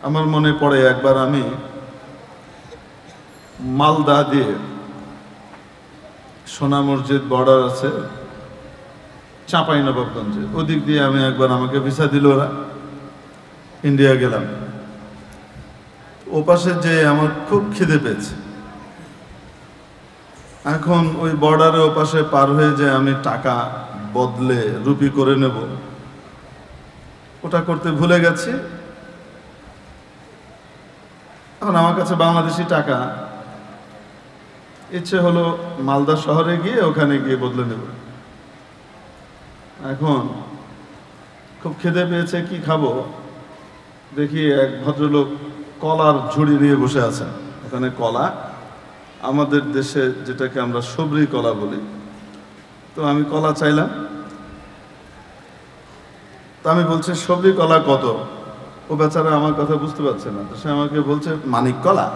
আমার মনে পড়ে একবার আমি মালদা দিয়ে, সোনা মসজিদ বর্ডার আছে চাঁপাইনবাবগঞ্জে, ওদিক দিয়ে আমি একবার, আমাকে ভিসা দিল ওরা, ইন্ডিয়া গেলাম। ও পাশে যে আমার খুব খিদে পেয়েছে, এখন ওই বর্ডারে ও পাশে পার হয়ে যে আমি টাকা বদলে রুপি করে নেব, ওটা করতে ভুলে গেছি। এখন আমার কাছে বাংলাদেশি টাকা, ইচ্ছে হলো মালদা শহরে গিয়ে ওখানে গিয়ে বদলে নেব। এখন খুব খিদে পেয়েছে, কি খাবো, দেখি এক ভদ্রলোক কলার ঝুড়ি নিয়ে বসে আছেন। ওখানে কলা, আমাদের দেশে যেটাকে আমরা সবরি কলা বলি, তো আমি কলা চাইলাম। তো আমি বলছি সবরি কলা কত? ও বেচারা আমার কথা বুঝতে পারছে না, তো সে আমাকে বলছে মানিক কলা।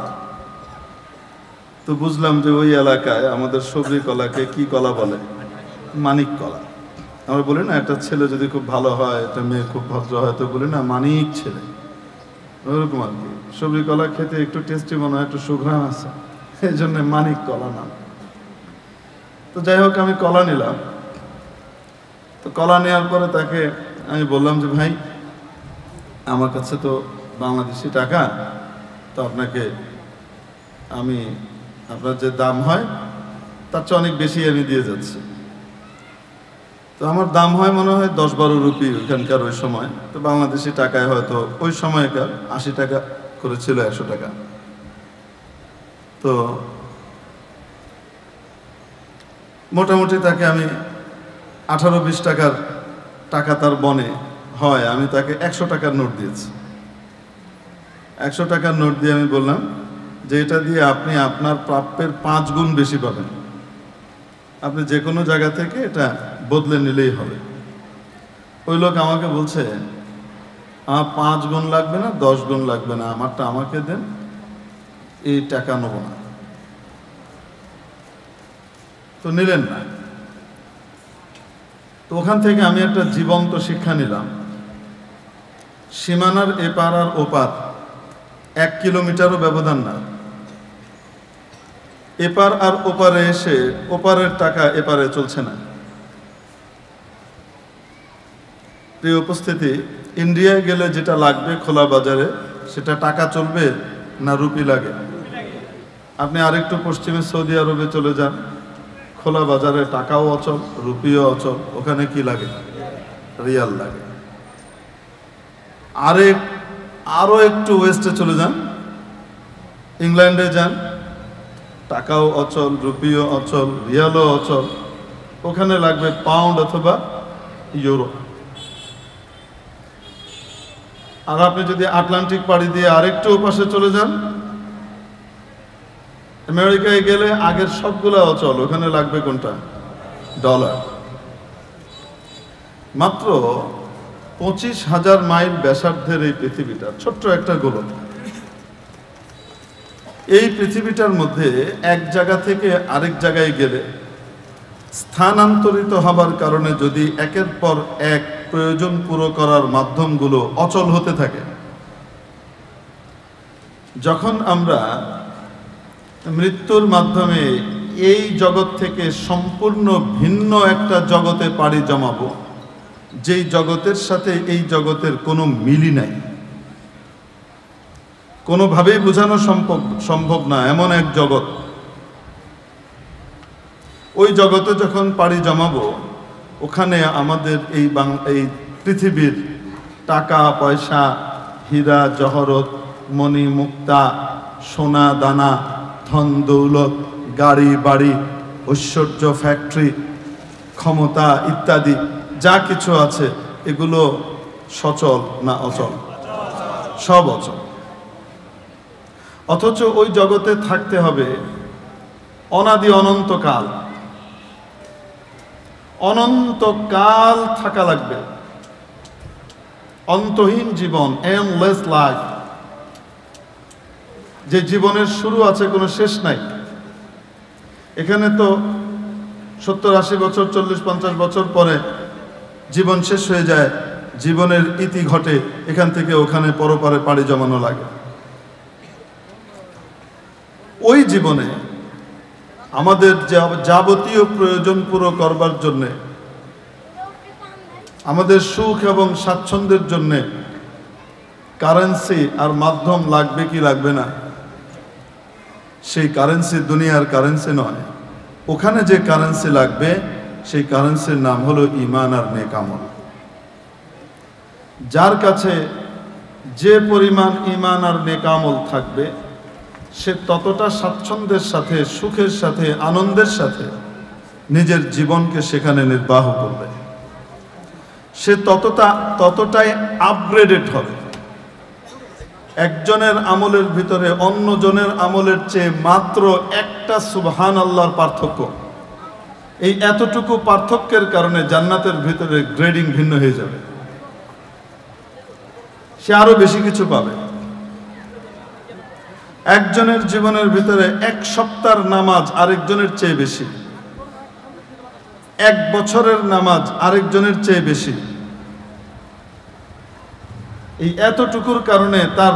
তো বুঝলাম যে ওই এলাকায় আমাদের সবরি কলাকে কি কলা বলে? মানিক কলা। আমরা বলি না একটা ছেলে যদি খুব ভালো হয়, একটা মেয়ে খুব ভদ্র হয়, তো বলি না মানিক ছেলে, ওরকম আর কি। সবরি কলা খেতে একটু টেস্টি মনে হয়, একটু সুঘ্রাণ আছে, এই জন্য মানিক কলা নাম। তো যাই হোক, আমি কলা নিলাম। তো কলা নেওয়ার পরে তাকে আমি বললাম যে ভাই, আমার কাছে তো বাংলাদেশি টাকা, তো আপনাকে আমি, আপনার যে দাম হয় তার চেয়ে অনেক বেশি আমি দিয়ে যাচ্ছি। তো আমার দাম হয় মনে হয় 10-12 রুপি ওইখানকার ওই সময়, তো বাংলাদেশি টাকায় হয়তো ওই সময়কার 80 টাকা করেছিল, 100 টাকা। তো মোটামুটি তাকে আমি 18-20 টাকার টাকা তার বনে হয়, আমি তাকে 100 টাকার নোট দিয়েছি। 100 টাকার নোট দিয়ে আমি বললাম যে এটা দিয়ে আপনি আপনার প্রাপ্যের 5 গুণ বেশি পাবেন, আপনি যে কোনো জায়গা থেকে এটা বদলে নিলেই হবে। ওই লোক আমাকে বলছে আমার 5 গুণ লাগবে না, 10 গুণ লাগবে না, আমারটা আমাকে দেন, এই টাকা নেব না। তো নিলেন না। তো ওখান থেকে আমি একটা জীবন্ত শিক্ষা নিলাম, সীমানার এপার আর ওপার 1 কিলোমিটারও ব্যবধান না। এপার আর ওপারে এসে ওপারের টাকা এপারে চলছে না। প্রিয় উপস্থিতি, ইন্ডিয়ায় গেলে যেটা লাগবে খোলা বাজারে, সেটা টাকা চলবে না রুপি লাগে? আপনি আরেকটু পশ্চিমে সৌদি আরবে চলে যান, খোলা বাজারে টাকাও অচল, রুপিও অচল, ওখানে কি লাগে? রিয়াল লাগে। আরো একটু ওয়েস্টে চলে যান, ইংল্যান্ডে যান, টাকাও অচল, রুপিও অচল, রিয়ালও অচল, ওখানে লাগবে পাউন্ড অথবা ইউরো। আর আপনি যদি আটলান্টিক পাড়ি দিয়ে আরেকটু ওপাশে চলে যান, আমেরিকায় গেলে আগের সবগুলো অচল, ওখানে লাগবে কোনটা? ডলার। মাত্র 25,000 মাইল ব্যাসার্ধের এই পৃথিবীটা, ছোট্ট একটা গোলক। এই পৃথিবীটার মধ্যে এক জায়গা থেকে আরেক জায়গায় গেলে স্থানান্তরিত হবার কারণে যদি একের পর এক প্রয়োজন পুরো করার মাধ্যমগুলো অচল হতে থাকে, যখন আমরা মৃত্যুর মাধ্যমে এই জগৎ থেকে সম্পূর্ণ ভিন্ন একটা জগতে পাড়ি জমাবো, যেই জগতের সাথে এই জগতের কোনো মিলই নাই, কোনোভাবেই বোঝানো সম্ভব না এমন এক জগৎ, ওই জগতে যখন পাড়ি জমাবো, ওখানে আমাদের এই পৃথিবীর টাকা পয়সা, হীরা জহরত, মণি মুক্তা, সোনা দানা, ধন দৌলত, গাড়ি বাড়ি, ঐশ্বর্য, ফ্যাক্টরি, ক্ষমতা ইত্যাদি যা কিছু আছে, এগুলো সচল না অচল? সব অচল। অথচ ওই জগতে থাকতে হবে অনাদি অনন্তকাল, অনন্তকাল থাকা লাগবে, অন্তহীন জীবন, এন্ডলেস লাইফ, যে জীবনের শুরু আছে কোনো শেষ নাই। এখানে তো 70-80 বছর, 40-50 বছর পরে জীবন শেষ হয়ে যায়, জীবনের ইতি ঘটে, এখান থেকে ওখানে পরপারে পাড়ি জমানো লাগে। ওই জীবনে আমাদের যাবতীয় প্রয়োজন পুরো করবার জন্যে, আমাদের সুখ এবং স্বাচ্ছন্দ্যের জন্যে কারেন্সি আর মাধ্যম লাগবে কি লাগবে না? সেই কারেন্সি দুনিয়ার কারেন্সি নয়। ওখানে যে কারেন্সি লাগবে সেই কারেন্সির নাম হলো ঈমান আর নেক আমল। যার কাছে যে পরিমাণ ঈমান আর নেক আমল থাকবে সে ততটা স্বাচ্ছন্দ্যের সাথে, সুখের সাথে, আনন্দের সাথে নিজের জীবনকে সেখানে নির্বাহ করবে। সে ততটাই আপগ্রেডেড হবে। একজনের আমলের ভিতরে অন্যজনের আমলের চেয়ে মাত্র একটা সুবহানাল্লাহর পার্থক্য, এই এতটুকু পার্থক্যের কারণে জান্নাতের ভিতরে গ্রেডিং ভিন্ন হয়ে যাবে। সে আরো বেশি কিছু পাবে। একজনের জীবনের ভিতরে এক সপ্তাহের নামাজ আরেকজনের চেয়ে বেশি, এক বছরের নামাজ আরেকজনের চেয়ে বেশি। এই এতটুকুর কারণে তার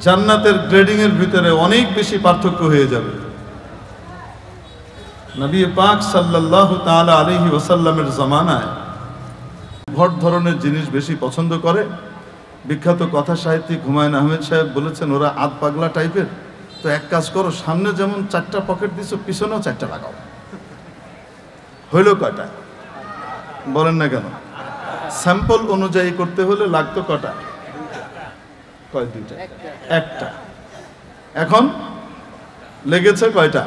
জান্নাতের গ্রেডিং এর ভিতরে অনেক বেশি পার্থক্য হয়ে যাবে। নবী পাক সাল্লাল্লাহু তাআলা আলাইহি ওয়াসাল্লামের জামানায় ভট ধরনের জিনিস বেশি পছন্দ করে। বিখ্যাত কথা সাহিত্যিক হুমায়ুন আহমেদ সাহেব বলেছেন, ওরা আধ পাগলা টাইপের, তো এক কাজ করো, সামনে যেমন 4টা পকেট দিছো পিছনেও 4টা লাগাও। হইল কয়টা? বলেন না কেন? স্যাম্পল অনুযায়ী করতে হলে লাগতো কটা? কয়? 2টা। একটা। এখন লেগেছে কয়টা?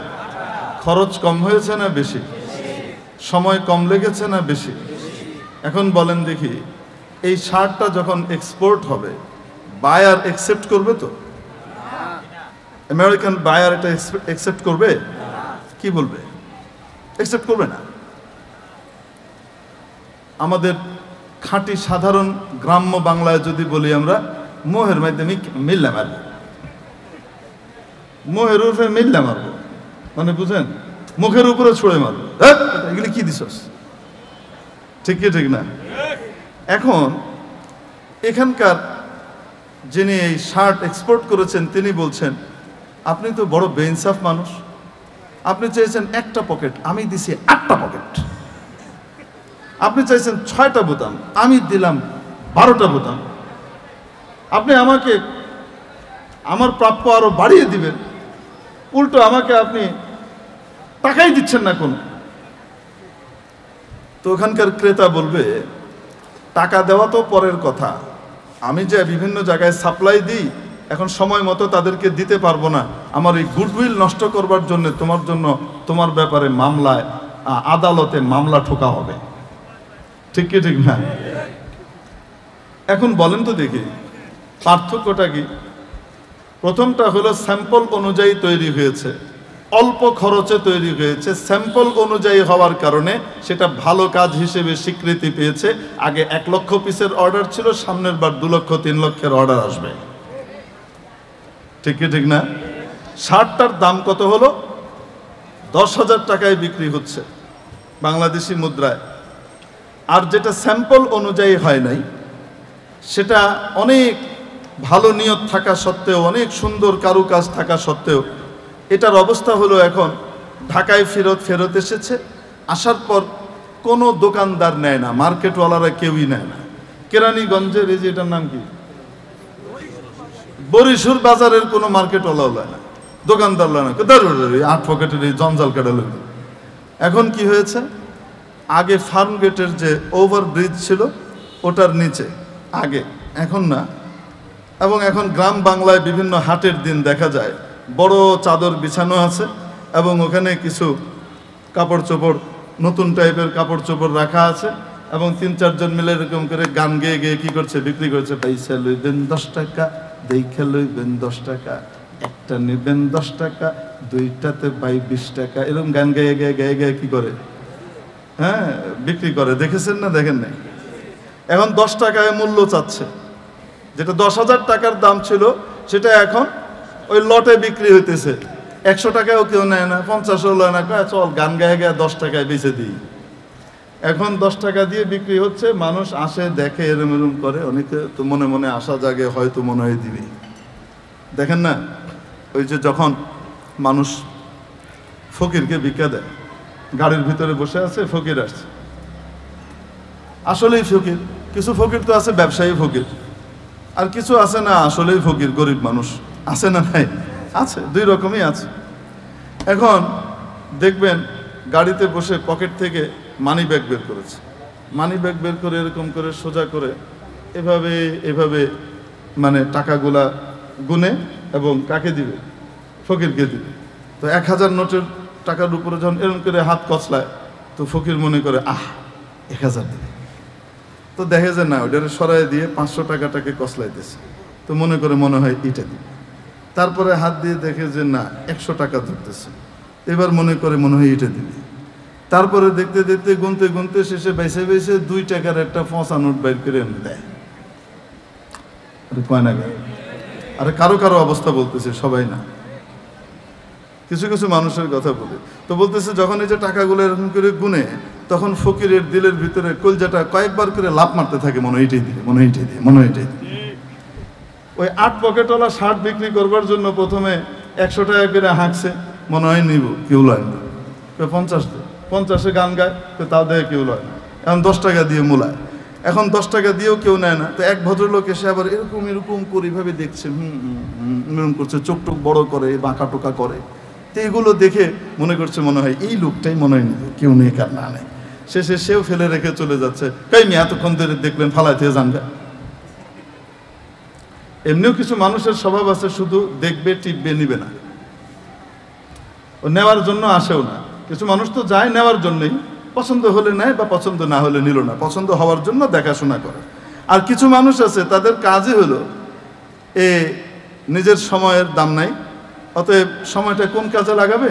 খরচ কম হয়েছে না বেশি? সময় কম লেগেছে না বেশি? এখন বলেন দেখি, এই শার্টটা যখন এক্সপোর্ট হবে বায়ার অ্যাকসেপ্ট করবে তো? আমেরিকান বায়ার এটা অ্যাকসেপ্ট করবে? কি বলবে? অ্যাকসেপ্ট করবে না। আমাদের খাঁটি সাধারণ গ্রাম্য বাংলায় যদি বলি আমরা, মোহের মাধ্যমে মিল্লা মারব, মোহের উপরে মিল্লা মারব, মানে বুঝেন, মুখের উপরে ছুঁড়ে মারব। এগুলি কি দিছস? ঠিক কি ঠিক না? এখন এখানকার যিনি এই শার্ট এক্সপোর্ট করেছেন তিনি বলছেন, আপনি তো বড় বেইনসাফ মানুষ, আপনি চেয়েছেন একটা পকেট, আমি দিছি 8টা পকেট। আপনি চাইছেন 6টা বোতাম, আমি দিলাম 12টা বোতাম। আপনি আমাকে আমার প্রাপ্য আরো বাড়িয়ে দিবেন, উল্টো আমাকে আপনি টাকাই দিচ্ছেন না কোন। তো ওখানকার ক্রেতা বলবে, টাকা দেওয়া তো পরের কথা, আমি যে বিভিন্ন জায়গায় সাপ্লাই দিই এখন সময় মতো তাদেরকে দিতে পারবো না, আমার এই গুডউইল নষ্ট করবার জন্য তোমার ব্যাপারে মামলায়, আদালতে মামলা ঠোকা হবে। ঠিক কি ঠিক না? এখন বলেন তো দেখি পার্থক্যটা কি? প্রথমটা হলো স্যাম্পল অনুযায়ী তৈরি হয়েছে, অল্প খরচে তৈরি হয়েছে, স্যাম্পল অনুযায়ী হওয়ার কারণে সেটা ভালো কাজ হিসেবে স্বীকৃতি পেয়েছে। আগে 1 লক্ষ পিসের অর্ডার ছিল, সামনের বার 2 লক্ষ 3 লক্ষের অর্ডার আসবে। ঠিক কি ঠিক না? শার্টটার দাম কত হলো? 10,000 টাকায় বিক্রি হচ্ছে বাংলাদেশি মুদ্রায়। আর যেটা স্যাম্পল অনুযায়ী হয় নাই, সেটা অনেক ভালো নিয়ত থাকা সত্ত্বেও, অনেক সুন্দর কারুকাজ থাকা সত্ত্বেও এটার অবস্থা হলো এখন ঢাকায় ফেরত এসেছে, আসার পর কোনো দোকানদার নেয় না, মার্কেটওয়ালারা কেউই নেয় না। কেরানীগঞ্জের এই যে এটার নাম কি, বরিশুর বাজারের কোনো মার্কেটওয়ালাও নেয় না, দোকানদার নেয় না, 8 পকেটের এই জঞ্জাল কাটাল। এখন কি হয়েছে, আগে ফার্ম গেটের যে ওভারব্রিজ ছিল ওটার নিচে আগে, এখন না। এবং এখন গ্রাম বাংলায় বিভিন্ন হাটের দিন দেখা যায় বড় চাদর বিছানো আছে এবং ওখানে কিছু কাপড় চোপড়, নতুন টাইপের কাপড় চোপড় রাখা আছে এবং 3-4 জন মিলে এরকম করে গান গেয়ে গেয়ে কি করছে, বিক্রি করছে। পয়সা লইবেন 10 টাকা, দেখে লইবেন 10 টাকা, একটা নেবেন 10 টাকা, 2টাতে পাই 20 টাকা, এরকম গান গেয়ে গেয়ে গেয়ে গেয়ে কি করে, হ্যাঁ, বিক্রি করে। দেখেছেন না দেখেন নাই? এখন 10 টাকায় মূল্য চাচ্ছে, যেটা 10,000 টাকার দাম ছিল সেটা এখন ওই লটে বিক্রি হইতেছে 100 টাকায়ও কেউ নেয় না, 50ও নেয় না, চল গান গায়ে গায়ে 10 টাকায় বেচে দিই। এখন 10 টাকা দিয়ে বিক্রি হচ্ছে, মানুষ আসে দেখে এরম এরম করে, অনেকে তো মনে মনে আশা জাগে হয়তো মনে হয় দিবে। দেখেন না ওই যে যখন মানুষ ফকিরকে ভিক্ষা দেয়, গাড়ির ভিতরে বসে আছে, ফকির আসছে, আসলেই ফকির, কিছু ফকির তো আছে ব্যবসায়ী ফকির, আর কিছু আছে না আসলেই ফকির, গরিব মানুষ আছে না নাই? আছে, দুই রকমই আছে। এখন দেখবেন গাড়িতে বসে পকেট থেকে মানি ব্যাগ বের করেছে, মানি ব্যাগ বের করে এরকম করে সোজা করে এভাবে এভাবে মানে টাকাগুলা গুনে এবং কাকে দিবে? ফকিরকে দিবে। তো 1000 নোটের টাকার উপরে যখন এরকম করে হাত কচলায়, তো ফকির মনে করে 1000 দিবে। তো দেখে যে না, ওইটা সরাই দিয়ে 500 টাকাটাকে কচলাইতেছে, তো মনে করে মনে হয় এটা দিবে। তারপরে হাত দিয়ে দেখে যে না 100 টাকা ধরতেছে, এবার মনে করে মনে হয় এটা দিবে। তারপরে দেখতে দেখতে গুনতে গুনতে শেষে বেছে বেছে 2 টাকার একটা 5 নোট বাইর করে এনে দেয়। আরে কয় না, আরে কারো কারো অবস্থা বলতেছে, সবাই না, কিছু কিছু মানুষের কথা বলে। তো বলতেছে যখন এই যে টাকাগুলো এরকম করে গুনে, তখন ফকিরের দিলের ভিতরে কলজাটা কয়েকবার করে লাফ মারতে থাকে, মনে হয় এটাই দিবে, মনে হয় এটাই দিবে, মনে হয় এটাই দিবে। ওই 8 পকেটওয়ালা শার্ট বিক্রি করবার জন্য প্রথমে 100 টাকা করে হাঁকছে, মনে হয় নিব, কেউ লয় না, 50 দেয়, 50-এ গান গায়, তো তাও দেখে কেউ লয় না। এখন 10 টাকা দিয়ে মূলায়, এখন 10 টাকা দিয়েও কেউ নেয় না। তো এক ভদ্রলোক এসে আবার এরকম এরকম করে এইভাবে দেখছে, এরকম করছে, চোখ টোক বড় করে, বাঁকা টোকা করে। তো এগুলো দেখে মনে করছে মনে হয় এই লোকটাই মনে হয় নিবে, কেউ নেই কার না নেই। শেষে সেও ফেলে রেখে চলে যাচ্ছে, তাই মেয়ে এতক্ষণ ধরে দেখলেন ফালাই থেকে জানবে। এমনিও কিছু মানুষের স্বভাব আছে, শুধু দেখবে টিপবে, নিবে না, ও নেওয়ার জন্য আসেও না। কিছু মানুষ তো যায় নেওয়ার জন্যই, পছন্দ হলে নেয় বা পছন্দ না হলে নিল না, পছন্দ হওয়ার জন্য দেখাশোনা করে। আর কিছু মানুষ আছে তাদের কাজই হলো নিজের সময়ের দাম নাই, অতএব সময়টা কোন কাজে লাগাবে,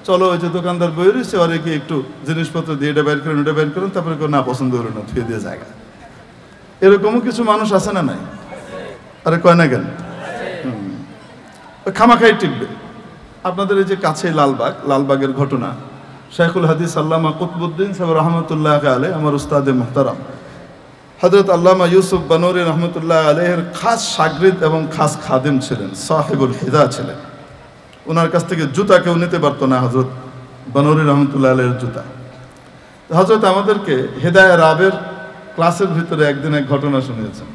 চলো ওই যে দোকানদার বই রয়েছে ওরে কি একটু জিনিসপত্র দিয়ে এটা বের করেন, ওটা বের করেন, তারপরে না পছন্দ হলো না, ধুয়ে দিয়ে জায়গা। এরকমও কিছু মানুষ আছে না নাই? আরে কয় না কেন? খামাখাই টিকবে। আপনাদের এই যে কাছে লালবাগের ঘটনা, শেখুল হাদিস আল্লামা কুতবুদ্দিন সাহেব রহমতুল্লাহ আলাইহি, আমার উস্তাদে মুহতারাম হযরত আল্লামা ইউসুফ বানৌরি রহমতুল্লাহ আলাইহির খাস শাগরিদ এবং খাস খাদেম ছিলেন, সাহেবুল হিদা ছিলেন। ওনার কাছ থেকে জুতা কেউ নিতে পারতো না, হযরত বানৌরি রহমতুল্লাহ আলাইহির জুতা। হযরত আমাদেরকে হেদায়া রাবের ক্লাসের ভিতরে একদিন এক ঘটনা শুনিয়েছেন।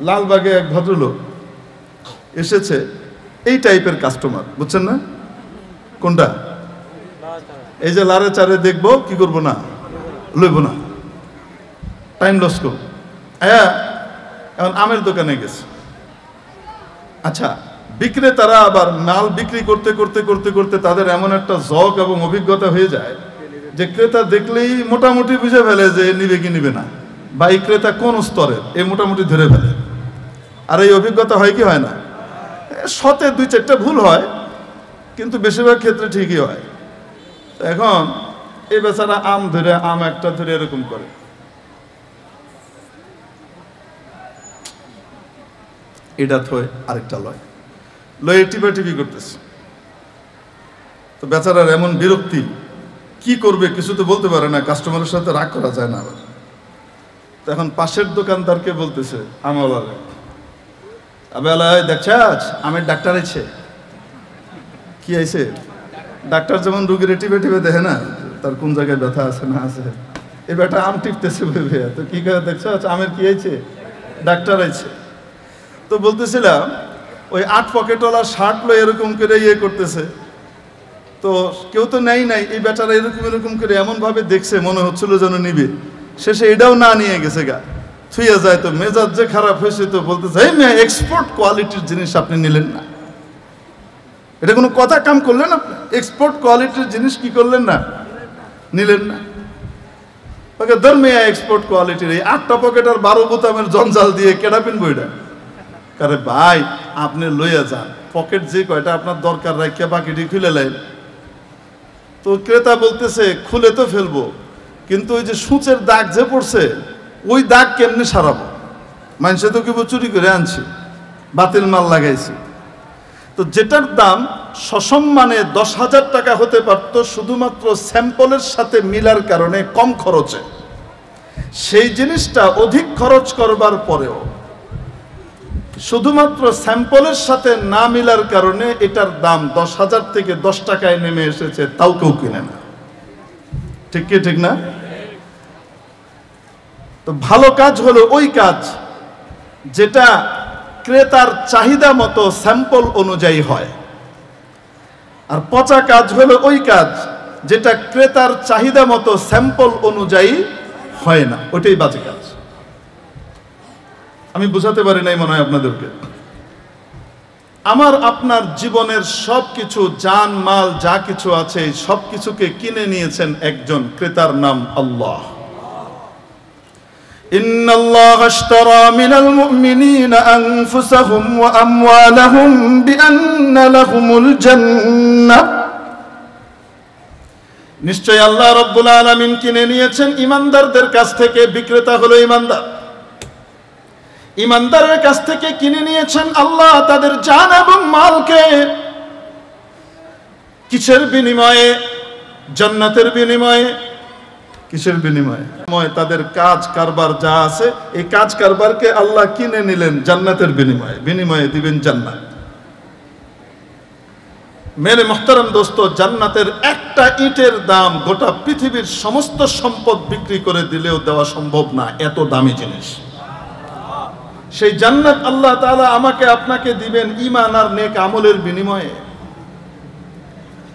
লালবাগে এক ভদ্রলোক এসেছে, এই টাইপের কাস্টমার, বুঝছেন না কোনটা? এই যে লারে চারে দেখবো, কি করবো না, লইব না, টাইম লস করবো। এখন আমের দোকানে গেছে। আচ্ছা, বিক্রেতারা আবার মাল বিক্রি করতে করতে করতে করতে তাদের এমন একটা জগ এবং অভিজ্ঞতা হয়ে যায় যে ক্রেতা দেখলেই মোটামুটি বুঝে ফেলে যে নিবে কি নিবে না, বা এই ক্রেতা কোন স্তরের, এ মোটামুটি ধরে ফেলে। আর এই অভিজ্ঞতা হয় কি হয় না? শতে 2-4টা ভুল হয়, কিন্তু বেশিরভাগ ক্ষেত্রে ঠিকই হয়। এখন এই বেচারা আম ধরে, আম একটা ধরে এরকম করে, এটা থয় আরেকটা লয়, লয়ে টিপি করতেছে। তো বেচারার এমন বিরক্তি, কি করবে কিছু তো বলতে পারে না, কাস্টমারের সাথে রাগ করা যায় না আবার। তো এখন পাশের দোকানদারকে বলতেছে আমওয়ালারে, আবেলায় দেখছাস আমের ডাক্তার আছে। কি আইছে? ডাক্তার যেমন রুগীর টিপে দেখে না তার কোন জায়গায় ব্যথা আছে না আছে, এই বেটা আম টিপতেছে ভেবে, তো কি করে দেখছাস আমের কি আইছে? ডাক্তার আইছে। তো বলতেছিলাম ওই 8 পকেটওয়ালা শার্ট লো এরকম করে করতেছে, তো কেউ তো নেই নাই, এই বেটারা এরকম এরকম করে এমন ভাবে দেখছে মনে হচ্ছিল যেন নিবে, শেষে এটাও না নিয়ে গেছে গা, থুইয়া যায়। তো মেজাজ যে খারাপ হয়েছে, তো বলতেছে এই মেয়ে এক্সপোর্ট কোয়ালিটির জিনিস আপনি নিলেন না, এটা কোনো কথা কাম করলেন আপনি? এক্সপোর্ট কোয়ালিটির জিনিস কি করলেন না, নিলেন না? ওকে ধর মেয়ে এক্সপোর্ট কোয়ালিটির এই 8টা পকেট আর 12 বোতামের জঞ্জাল দিয়ে কেডা পিনবো এটা? আরে ভাই আপনি লইয়া যান, পকেট যে কয়টা আপনার দরকার রাখিয়া বাকিটি খুলে লাইন। তো ক্রেতা বলতেছে খুলে তো ফেলবো, কিন্তু ওই যে সূচের দাগ যে পড়ছে, ওই দাগ কেমনে সারাবো? মানুষে তো কেবল চুরি করে আনছি, বাতিল মাল লাগাইছি। তো যেটার দাম সসম্মানে 10,000 টাকা হতে পারত, শুধুমাত্র স্যাম্পলের সাথে মিলার কারণে কম খরচে, সেই জিনিসটা অধিক খরচ করবার পরেও শুধুমাত্র স্যাম্পলের সাথে না মিলার কারণে এটার দাম 10,000 থেকে 10 টাকায় নেমে এসেছে, তাও কেউ কিনে না। ঠিক কি ঠিক না? তো ভালো কাজ হলো ওই কাজ যেটা ক্রেতার চাহিদা মতো স্যাম্পল অনুযায়ী হয়, আর পচা কাজ হলো ওই কাজ যেটা ক্রেতার চাহিদা মতো স্যাম্পল অনুযায়ী হয় না, ওইটাই বাজে কাজ। আমি বুঝাতে পারি নাই মনে হয় আপনাদেরকে। আমার আপনার জীবনের সবকিছু, জান মাল যা কিছু আছে সবকিছুকে কিনে নিয়েছেন একজন, ক্রেতার নাম আল্লাহ। ইন্নাল্লাহা আশতারা মিনাল মুমিনিনা আনফুসাহুম ওয়া আমওয়ালাহুম বিআন্না লাহুমুল জান্নাহ। নিশ্চয় আল্লাহ রাব্বুল আলামিন কিনে নিয়েছেন ইমানদারদের কাছ থেকে। বিক্রেতা হলো ইমানদার, ইমানদারের কাছ থেকে কিনে নিয়েছেন আল্লাহ তাদের জান এবং মালকে। কিসের বিনিময়ে? জান্নাতের বিনিময়ে। কিসের বিনিময়ে? তাদের কাজ কারবার যা আছে এই কাজ কারবারকে আল্লাহ কিনে নিলেন জান্নাতের বিনিময়ে। বিনিময়ে দিবেন জান্নাত। মেরে মুহতারাম দোস্ত, জান্নাতের একটা ইটের দাম গোটা পৃথিবীর সমস্ত সম্পদ বিক্রি করে দিলেও দেওয়া সম্ভব না, এত দামি জিনিস। সেই জান্নাত আল্লাহ তাআলা আমাকে আপনাকে দিবেন ঈমান আর নেক আমলের বিনিময়ে।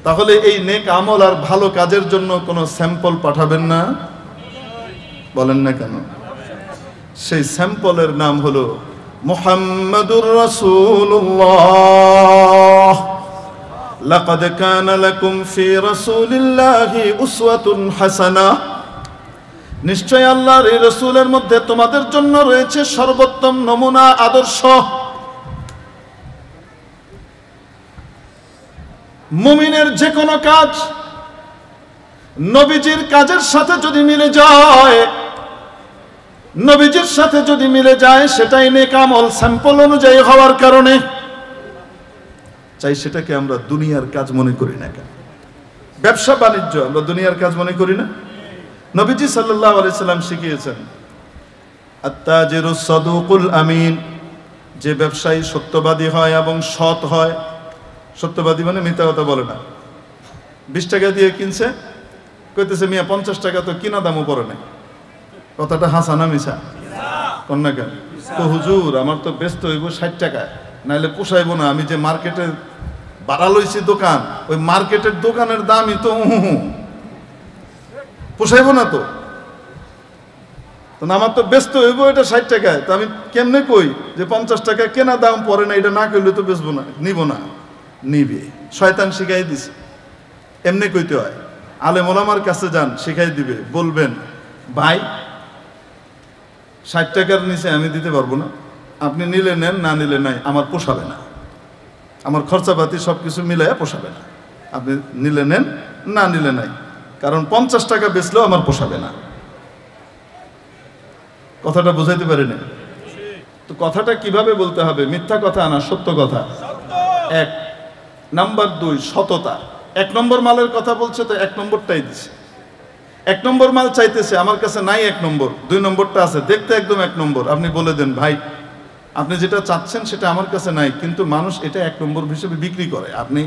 তাহলে এই নেক আমল আর ভালো কাজের জন্য কোনো স্যাম্পল পাঠাবেন না? বলেন না কেন? সেই স্যাম্পলের নাম হলো মুহাম্মাদুর রাসূলুল্লাহ। লাকাদ কানা লাকুম ফি রাসূলিল্লাহি উসওয়াতুন হাসানাহ। নিশ্চয় আল্লাহর এই রাসূলের মধ্যে তোমাদের জন্য রয়েছে সর্বোত্তম নমুনা, আদর্শ। মুমিনের যে কোনো কাজ নবীজির কাজের সাথে যদি মিলে যায়, নবীজির সাথে যদি মিলে যায়, সেটাই নেক আমল স্যাম্পল অনুযায়ী হওয়ার কারণে। চাই সেটাকে আমরা দুনিয়ার কাজ মনে করি না কেন? ব্যবসা বাণিজ্য আমরা দুনিয়ার কাজ মনে করি না? নবীজি সাল্লাল্লাহু আলাইহি সাল্লাম শিখিয়েছেন আত-তাজিরুস সাদুকুল আমিন, যে ব্যবসায়ী সত্যবাদী হয় এবং সৎ হয়। সত্যবাদী মানে মিথ্যা কথা বলে না। 20 টাকা দিয়ে কিনছে, কইতেছে মিয়া 50 টাকা তো কিনা দামও পড়ে নাই। কথাটা হাসা না মিছা? কন্যা কেন? তো হুজুর আমার তো ব্যস্ত হইব 60 টাকায়, নাইলে পোষাইব না। আমি যে মার্কেটে বাড়া লইছি দোকান, ওই মার্কেটের দোকানের দামই তো পোষাইব না। তো আমার তো ব্যস্ত হইব এটা 60 টাকায়, তো আমি কেমনে কই যে 50 টাকা কেনা দাম পড়ে না? এটা না কইলে তো বেচবো না, নিব না। নিবে, শয়তান শিখাই দিছে। এমনি কইতে হয়। আলেম ওলামার কাছে যান, শিখাই দিবে। বলবেন ভাই 60 টাকার নিচে আমি দিতে পারবো না, আপনি নিলে নেন, না নিলে নাই, আমার পোষাবে না। আমার খরচাপাতি সবকিছু মিলাইয়া পোষাবে না। আপনি নিলে নেন, না নিলে নাই, কারণ 50 টাকা বেচলেও আমার পোষাবে না। কথাটা বুঝাইতে পারি না? তো কথাটা কিভাবে বলতে হবে? মিথ্যা কথা না, সত্য কথা। এক নাম্বার 2 সততা। 1 নম্বর মালের কথা বলছে তো 1 নম্বরটাই দিছে। 1 নম্বর মাল চাইতেছে, আমার কাছে নাই 1 নম্বর, 2 নম্বরটা আছে, দেখতে একদম 1 নম্বর। আপনি বলে দেন ভাই আপনি যেটা চাচ্ছেন সেটা আমার কাছে নাই, কিন্তু মানুষ এটা 1 নম্বর হিসেবে বিক্রি করে, আপনি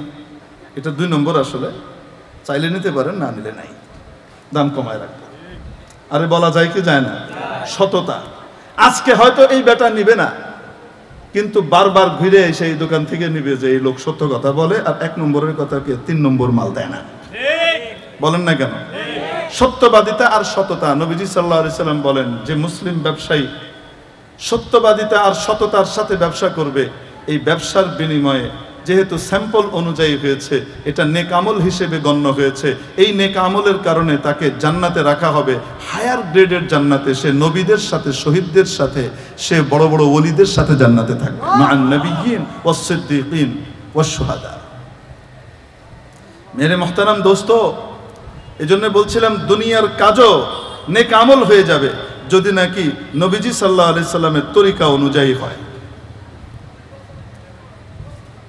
এটা 2 নম্বর, আসলে চাইলে নিতে পারেন, না নিলে নাই, দাম কমায় রাখবেন। আরে বলা যায় কি যায় না? সততা। আজকে হয়তো এই বেটা নিবে না, কিন্তু বারবার ঘুরে এসে এই দোকান থেকে নিবে যে এই লোক সত্য কথা বলে, আর 1 নম্বরের কথাকে 3 নম্বর মাল দেয় না। বলেন না কেন? সত্যবাদিতা আর সততা। নবীজি সাল্লাল্লাহু আলাইহি সাল্লাম বলেন যে মুসলিম ব্যবসায়ী সত্যবাদিতা আর সততার সাথে ব্যবসা করবে, এই ব্যবসার বিনিময়ে যেহেতু স্যাম্পল অনুযায়ী হয়েছে, এটা নেক আমল হিসেবে গণ্য হয়েছে। এই নেক আমলের কারণে তাকে জান্নাতে রাখা হবে, হায়ার গ্রেডের জান্নাতে। সে নবীদের সাথে, শহীদদের সাথে, সে বড় বড় ওলিদের সাথে জান্নাতে থাকবে, মা'আন নাবিয়্যিন ওয়াস সিদ্দীকিন ওয়াস শুহাদা। মেরে মুহতারাম দোস্ত, এজন্য বলছিলাম দুনিয়ার কাজও নেক আমল হয়ে যাবে যদি নাকি নবীজি সাল্লাল্লাহু আলাইহি সাল্লামের তরিকা অনুযায়ী হয়।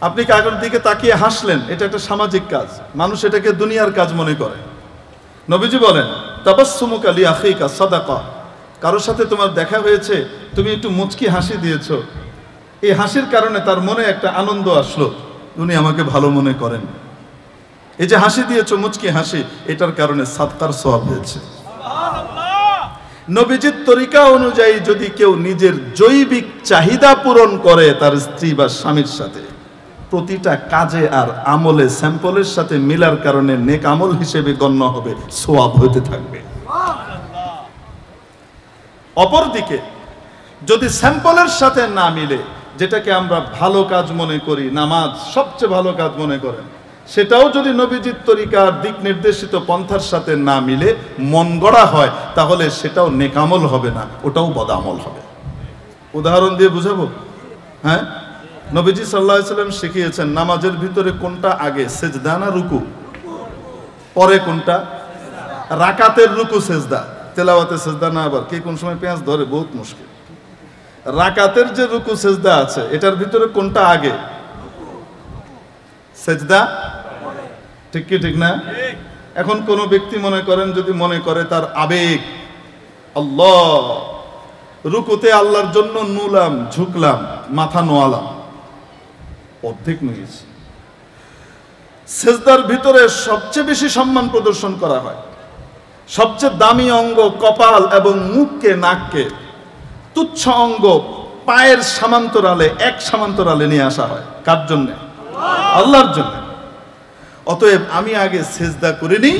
আপনি কাগর দিকে তাকিয়ে হাসলেন, এটা একটা সামাজিক কাজ, মানুষ এটাকে দুনিয়ার কাজ মনে করে। নবীজি বলেন তাবাসসুমুকা লিআখিকা সাদাকা, কারোর সাথে তোমার দেখা হয়েছে, তুমি একটু মুচকি হাসি দিয়েছো, এই হাসির কারণে তার মনে একটা আনন্দ আসলো, উনি আমাকে ভালো মনে করেন। এই যে হাসি দিয়েছো, মুচকি হাসি, এটার কারণে সাদকার সওয়াব হয়েছে। নবীজির তরিকা অনুযায়ী যদি কেউ নিজের জৈবিক চাহিদা পূরণ করে তার স্ত্রী বা স্বামীর সাথে, প্রতিটা কাজে আর আমলে স্যাম্পলের সাথে মিলার কারণে নেক আমল হিসেবে গণ্য হবে, সওয়াব হতে থাকবে। অপরদিকে যদি স্যাম্পলের সাথে না মিলে, যেটাকে আমরা ভালো কাজ মনে করি, নামাজ সবচেয়ে ভালো কাজ মনে করেন, সেটাও যদি নবীজির তরিকার দিক নির্দেশিত পন্থার সাথে না মিলে মন গড়া হয়, তাহলে সেটাও নেকামল হবে না, ওটাও বদামল হবে। উদাহরণ দিয়ে বুঝাবো? হ্যাঁ, নবীজি সাল্লাল্লাহু আলাইহি সাল্লাম শিখিয়েছেন নামাজের ভিতরে কোনটা আগে, সেজদা না রুকু? পরে কোনটা? রাকাতের রুকু সেজদা, তেলাওয়াতে সেজদা না। আবার কে কোন সময় পেঁয়াজ ধরে, বহুত মুশকিল। রাকাতের যে রুকু সেজদা আছে, এটার ভিতরে কোনটা আগে? সেজদা, ঠিক কি ঠিক না? এখন কোন ব্যক্তি মনে করেন, যদি মনে করে তার আবেগ, আল্লাহ, রুকুতে আল্লাহর জন্য নুলাম, ঝুঁকলাম, মাথা নোয়ালাম, অর্ধেক নিয়েছি। সেজদার ভিতরে সবচেয়ে বেশি সম্মান প্রদর্শন করা হয়, সবচেয়ে দামি অঙ্গ কপাল এবং মুখকে, নাককে, তুচ্ছ অঙ্গ পায়ের সামান্তরালে, এক সামান্তরালে নিয়ে আসা হয়। কার জন্য? আল্লাহর জন্য। অতএব আমি আগে সেজদা করে নিই,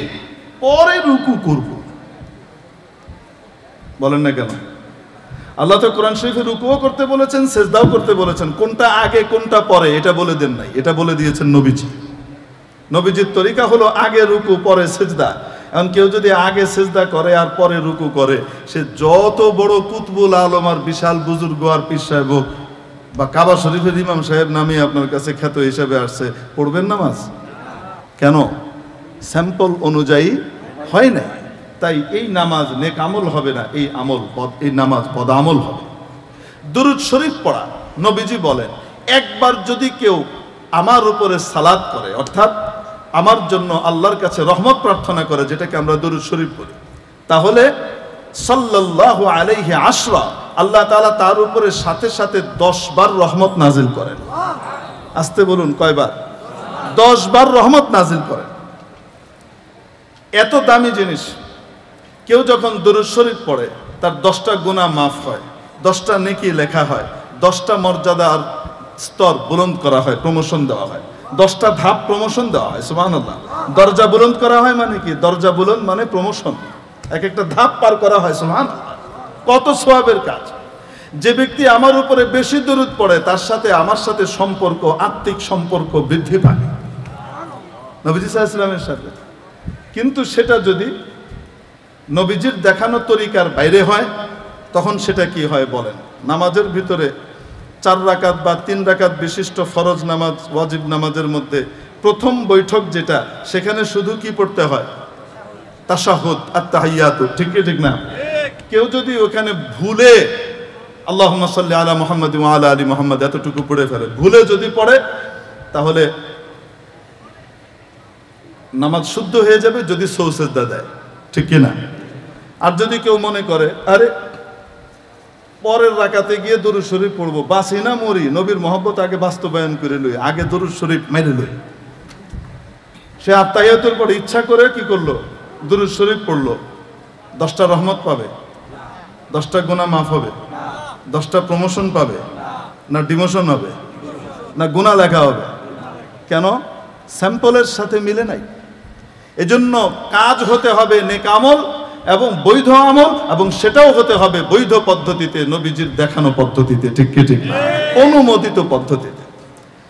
পরে রুকু করব। বলেন না কেন? আল্লাহ তো কোরআন শরীফে রুকুও করতে বলেছেন, সেজদাও করতে বলেছেন, কোনটা আগে কোনটা পরে এটা বলে দেন নাই, এটা বলে দিয়েছেন নবীজি। নবীজির তরিকা হলো আগে রুকু পরে সেজদা। এখন কেউ যদি আগে সেজদা করে আর পরে রুকু করে, সে যত বড় কুতবুল আলম আর বিশাল বুজুর্গ আর পীর সাহেব হোক, বা কাবা শরীফের ইমাম সাহেব নামে আপনার কাছে খ্যাত হিসেবে আসছে, পড়বেন নামাজ? কেন? স্যাম্পল অনুযায়ী হয় না। তাই এই নামাজ নেক আমল হবে না, এই নামাজ বদামল হবে। দুরূদ শরীফ পড়া, নবীজি বলেন একবার যদি কেউ আমার উপরে সালাত করে, অর্থাৎ আমার জন্য আল্লাহর কাছে রহমত প্রার্থনা করে, যেটাকে আমরা দুরূদ শরীফ বলি, তাহলে সাল্লাল্লাহু আলাইহি আশরা, আল্লাহ তাআলা তার উপরে সাথে সাথে 10 বার রহমত নাজিল করেন। আসতে বলুন, কয়বার? 10 বার রহমত নাজিল করেন। এত দামি জিনিস, কেউ যখন দুরূদ শরীফ পড়ে তার 10টা গুনাহ মাফ হয়, 10টা নেকি লেখা হয়, 10টা মর্যাদার স্তর বুলন্দ করা হয়, প্রমোশন দেওয়া হয়, 10টা ধাপ প্রমোশন দেওয়া হয়। সুবহানাল্লাহ। দরজা বুলন্দ করা হয় মানে কি? দরজা বুলন্দ মানে প্রমোশন, এক একটা ধাপ পার করা হয়। সুবহানাল্লাহ, কত সওয়াবের কাজ। যে ব্যক্তি আমার উপরে বেশি দরুদ পড়ে, তার সাথে আমার সাথে সম্পর্ক, আত্মিক সম্পর্ক বৃদ্ধি পায় নবীজি সাল্লাল্লাহু আলাইহি ওয়াসাল্লামের সাথে। কিন্তু সেটা যদি নবীজির দেখানো তরিকার বাইরে হয়, তখন সেটা কি হয় বলেন? নামাজের ভিতরে 4 রাকাত বা 3 রাকাত বিশিষ্ট ফরজ নামাজ, ওয়াজিব নামাজের মধ্যে প্রথম বৈঠক যেটা, সেখানে শুধু কি পড়তে হয়? তাশাহুদ, আত-তাহিয়াতু, ঠিক কি ঠিক না? কেউ যদি ওখানে ভুলে আল্লাহুম্মা সাল্লি আলা মুহাম্মাদ ওয়া আলা আলি মুহাম্মাদ এতটুকু পড়ে ফেলে, ভুলে যদি পড়ে, তাহলে নামাজ শুদ্ধ হয়ে যাবে যদি সৌ সেজদা দেয়, ঠিক কি না? আর যদি কেউ মনে করে আরে পরের রাকাতে গিয়ে দরুদ শরীফ পড়বো, বাঁচি না মরি, নবীর মহব্বত আগে বাস্তবায়ন করে লই, আগে দরুদ শরীফ মেরে লই, সে আত্তাহিয়াতুর পরে ইচ্ছা করে কি করলো? দরুদ শরীফ পড়লো, 10টা রহমত পাবে, 10টা গুনাহ মাফ হবে, 10টা প্রমোশন পাবে, না ডিমোশন হবে, না গুনাহ লেখা হবে? কেন? স্যাম্পলের সাথে মিলে নাই। এজন্য কাজ হতে হবে নেক আমল এবং বৈধ আমল, এবং সেটাও হতে হবে বৈধ পদ্ধতিতে, নবীজির দেখানো পদ্ধতিতে, ঠিক কি ঠিক না? অনুমোদিত পদ্ধতিতে।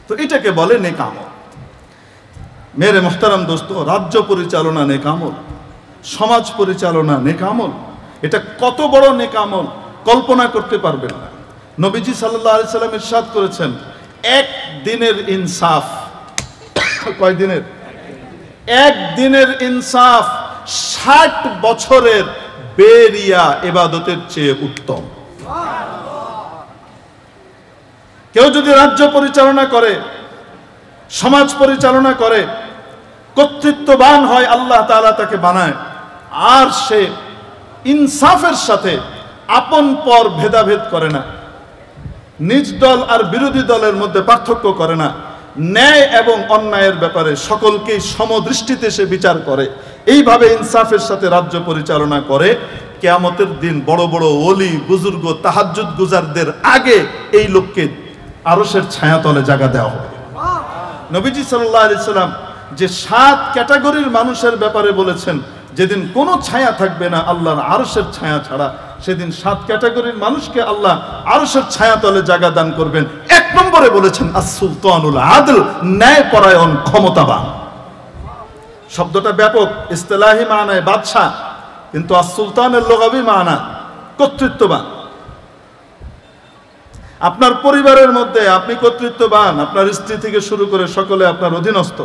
তো এটাকে বলে নেক আমল। মেরে মুহতারাম দোস্ত, রাজ্য পরিচালনা নেক আমল, সমাজ পরিচালনা নেক আমল। এটা কত বড় নেক আমল কল্পনা করতে পারবেন না। নবীজি সাল্লাল্লাহু আলাইহি সাল্লাম ইরশাদ করেছেন, এক দিনের ইনসাফ, কয় দিনের? এক দিনের ইনসাফ 60 বছরের বেরিয়া ইবাদতের চেয়ে উত্তম। কেউ যদি রাজ্য পরিচালনা করে, সমাজ পরিচালনা করে, কর্তৃত্ববান হয়, আল্লাহ তাআলা তাকে বানায়, আর সে ইনসাফের সাথে আপন পর ভেদাভেদ করে না, নিজ দল আর বিরোধী দলের মধ্যে পার্থক্য করে না, ন্যায় এবং অন্যায়ের ব্যাপারে সকলকেই সমদৃষ্টিতে সে বিচার করে, এইভাবে ইনসাফের সাথে রাজ্য পরিচালনা করে, কিয়ামতের দিন বড় বড় ওলি বুজুর্গ তাহাজ্জুদ গুজারদের আগে এই লোককে আরশের ছায়াতলে জায়গা দেওয়া হবে। নবীজি সাল্লাল্লাহু আলাইহি সাল্লাম যে 7 ক্যাটাগরির মানুষের ব্যাপারে বলেছেন, যেদিন কোনো ছায়া থাকবে না আল্লাহর আরশের ছায়া ছাড়া, সেদিন 7 ক্যাটাগরির মানুষকে আল্লাহ আরশের ছায়াতলে জায়গা দান করবেন। 1 নম্বরে বলেছেন আস-সুলতানুল আদল, ন্যায়পরায়ণ ক্ষমতাবান। শব্দটা ব্যাপক, ইসতিলাহি মানায় বাদশা, কিন্তু আস-সুলতানের লুগাবি মানা কর্তৃত্ববান। আপনার পরিবারের মধ্যে আপনি কর্তৃত্ববান, আপনার স্ত্রী থেকে শুরু করে সকলে আপনার অধীনস্থ,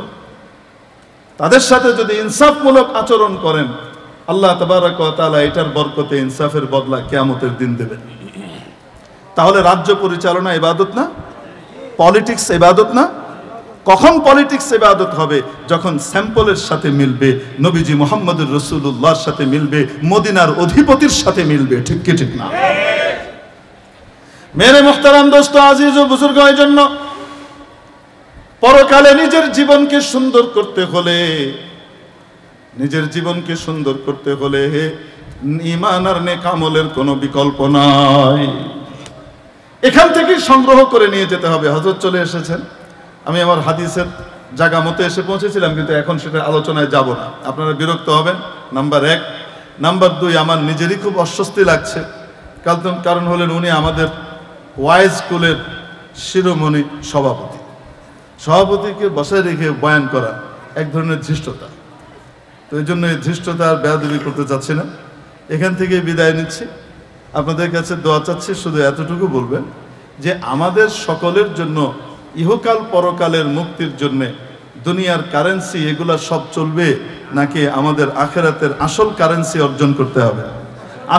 তাদের সাথে যদি ইনসাফমূলক আচরণ করেন, আল্লাহ তাবারক ওয়া তাআলা এটার বরকতে ইনসাফের বদলা কিয়ামতের দিন দেবেন। তাহলে রাজ্য পরিচালনা ইবাদত না? পলিটিক্স ইবাদত না? কখন পলিটিক্স ইবাদত হবে? যখন স্যাম্পলের সাথে মিলবে, নবীজি মুহাম্মদুর রাসূলুল্লাহর সাথে মিলবে, মদিনার অধিপতির সাথে মিলবে। ঠিক কি ঠিক না? মেরে মুহতারাম দোস্ত, আজিজ ও বুজুর্গ, এই জন্য পরকালে নিজের জীবনকে সুন্দর করতে হলে, নিজের জীবনকে সুন্দর করতে হলে ঈমান আর নেক আমলের কোনো বিকল্প নাই। এখান থেকে সংগ্রহ করে নিয়ে যেতে হবে। হযরত চলে এসেছেন, আমি আমার হাদিসের জায়গা মতো এসে পৌঁছেছিলাম, কিন্তু এখন সেটা আলোচনায় যাব না, আপনারা বিরক্ত হবেন। নাম্বার 1। নাম্বার 2, আমার নিজেরই খুব অস্বস্তি লাগছে, কারণ হলেন উনি আমাদের ওয়াইজ স্কুলের শিরোমণি সভাপতি। সভাপতিকে বসায় রেখে বয়ান করা এক ধরনের ধৃষ্টতা, তো এই জন্য এই ধৃষ্টতা আর বেয়াদবি করতে চাচ্ছি না, এখান থেকে বিদায় নিচ্ছি। আপনাদের কাছে দোয়া চাচ্ছি, শুধু এতটুকু বলবেন যে আমাদের সকলের জন্য ইহকাল পরকালের মুক্তির জন্যে দুনিয়ার কারেন্সি এগুলা সব চলবে, নাকি আমাদের আখেরাতের আসল কারেন্সি অর্জন করতে হবে?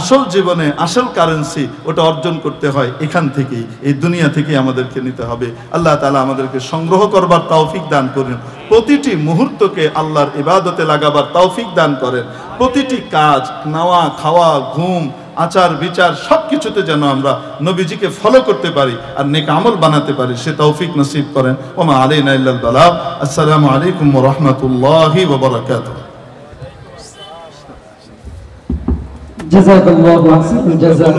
আসল জীবনে আসল কারেন্সি ওটা অর্জন করতে হয় এখান থেকেই, এই দুনিয়া থেকেই আমাদেরকে নিতে হবে। আল্লাহ তাআলা আমাদেরকে সংগ্রহ করবার তৌফিক দান করেন, প্রতিটি মুহূর্তকে আল্লাহর ইবাদতে লাগাবার তৌফিক দান করেন, প্রতিটি কাজ, নাওয়া খাওয়া, ঘুম, আচার বিচার সবকিছুতে যেন আমরা নবীজিকে ফলো করতে পারি আর নেক আমল বানাতে পারি, সে তৌফিক নসিব করেন। ওমা আলাইনা ইল্লাল বালাগ। আসসালামু আলাইকুম ওয়া রাহমাতুল্লাহি ওয়া বারাকাতুহু। জাযাকাল্লাহু আহসানুল জাযা।